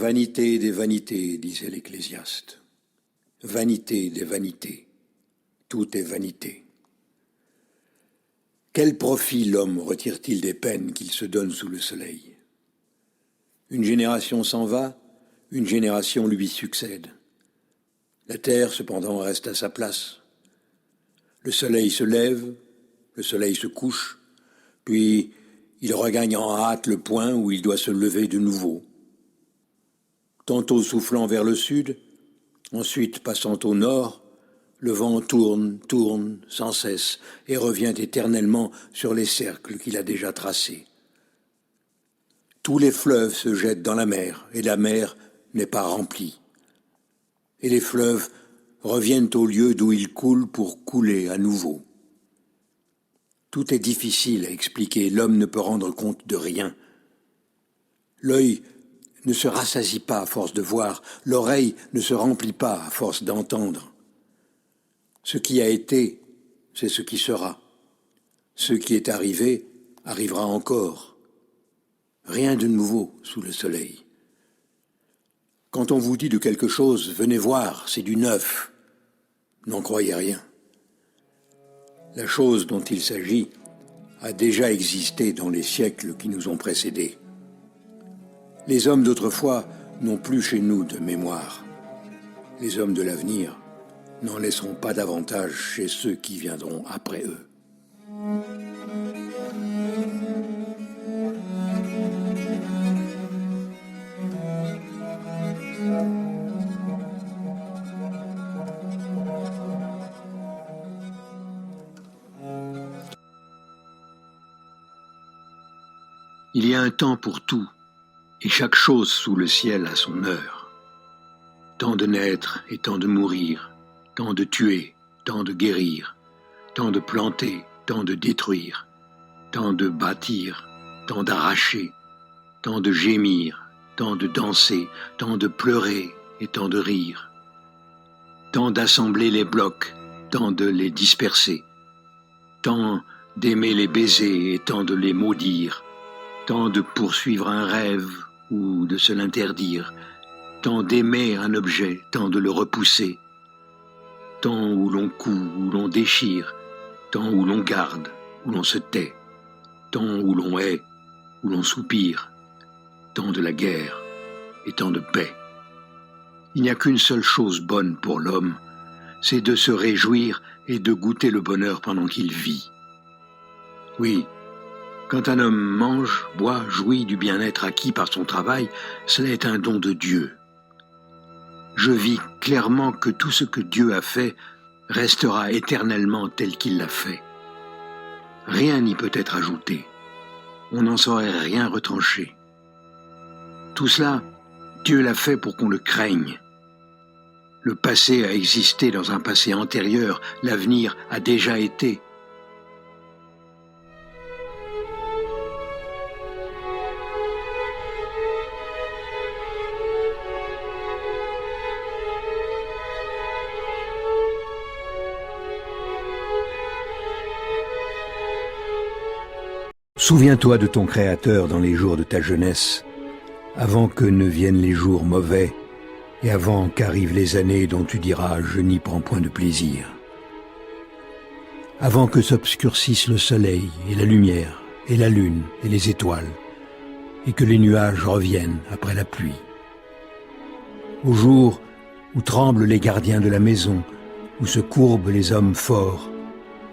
Vanité des vanités, disait l'Ecclésiaste. Vanité des vanités, tout est vanité. Quel profit l'homme retire-t-il des peines qu'il se donne sous le soleil? Une génération s'en va, une génération lui succède. La terre, cependant, reste à sa place. Le soleil se lève, le soleil se couche, puis il regagne en hâte le point où il doit se lever de nouveau. Tantôt soufflant vers le sud, ensuite passant au nord, le vent tourne, tourne sans cesse et revient éternellement sur les cercles qu'il a déjà tracés. Tous les fleuves se jettent dans la mer et la mer n'est pas remplie. Et les fleuves reviennent au lieu d'où ils coulent pour couler à nouveau. Tout est difficile à expliquer, l'homme ne peut rendre compte de rien. L'œil ne se rassasie pas à force de voir, l'oreille ne se remplit pas à force d'entendre. Ce qui a été, c'est ce qui sera. Ce qui est arrivé, arrivera encore. Rien de nouveau sous le soleil. Quand on vous dit de quelque chose, venez voir, c'est du neuf. N'en croyez rien. La chose dont il s'agit a déjà existé dans les siècles qui nous ont précédés. Les hommes d'autrefois n'ont plus chez nous de mémoire. Les hommes de l'avenir n'en laisseront pas davantage chez ceux qui viendront après eux. Il y a un temps pour tout, et chaque chose sous le ciel a son heure. Temps de naître et temps de mourir, temps de tuer, temps de guérir, temps de planter, temps de détruire, temps de bâtir, temps d'arracher, temps de gémir, temps de danser, temps de pleurer et temps de rire, temps d'assembler les blocs, temps de les disperser, temps d'aimer les baisers et temps de les maudire, temps de poursuivre un rêve ou de se l'interdire, temps d'aimer un objet, temps de le repousser, temps où l'on coud, où l'on déchire, temps où l'on garde, où l'on se tait, temps où l'on hait, où l'on soupire, temps de la guerre et temps de paix. Il n'y a qu'une seule chose bonne pour l'homme, c'est de se réjouir et de goûter le bonheur pendant qu'il vit. Oui, quand un homme mange, boit, jouit du bien-être acquis par son travail, cela est un don de Dieu. Je vis clairement que tout ce que Dieu a fait restera éternellement tel qu'il l'a fait. Rien n'y peut être ajouté. On n'en saurait rien retrancher. Tout cela, Dieu l'a fait pour qu'on le craigne. Le passé a existé dans un passé antérieur, l'avenir a déjà été. Souviens-toi de ton Créateur dans les jours de ta jeunesse, avant que ne viennent les jours mauvais et avant qu'arrivent les années dont tu diras « je n'y prends point de plaisir ». Avant que s'obscurcissent le soleil et la lumière et la lune et les étoiles et que les nuages reviennent après la pluie. Au jour où tremblent les gardiens de la maison, où se courbent les hommes forts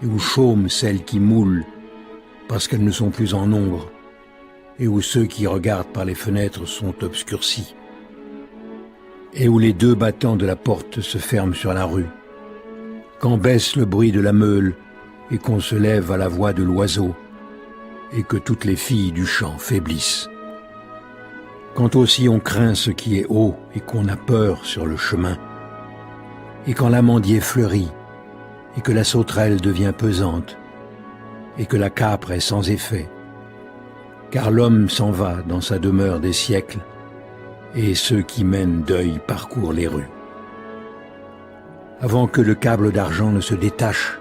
et où chôment celles qui moulent parce qu'elles ne sont plus en nombre, et où ceux qui regardent par les fenêtres sont obscurcis, et où les deux battants de la porte se ferment sur la rue, quand baisse le bruit de la meule et qu'on se lève à la voix de l'oiseau, et que toutes les filles du champ faiblissent. Quand aussi on craint ce qui est haut et qu'on a peur sur le chemin, et quand l'amandier fleurit, et que la sauterelle devient pesante, et que la capre est sans effet, car l'homme s'en va dans sa demeure des siècles, et ceux qui mènent deuil parcourent les rues. Avant que le câble d'argent ne se détache,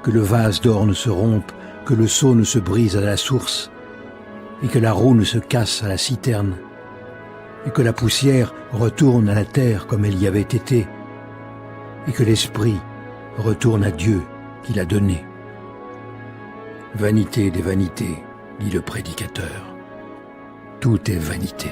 que le vase d'or ne se rompe, que le seau ne se brise à la source, et que la roue ne se casse à la citerne, et que la poussière retourne à la terre comme elle y avait été, et que l'esprit retourne à Dieu qui l'a donné. Vanité des vanités, dit le prédicateur. Tout est vanité.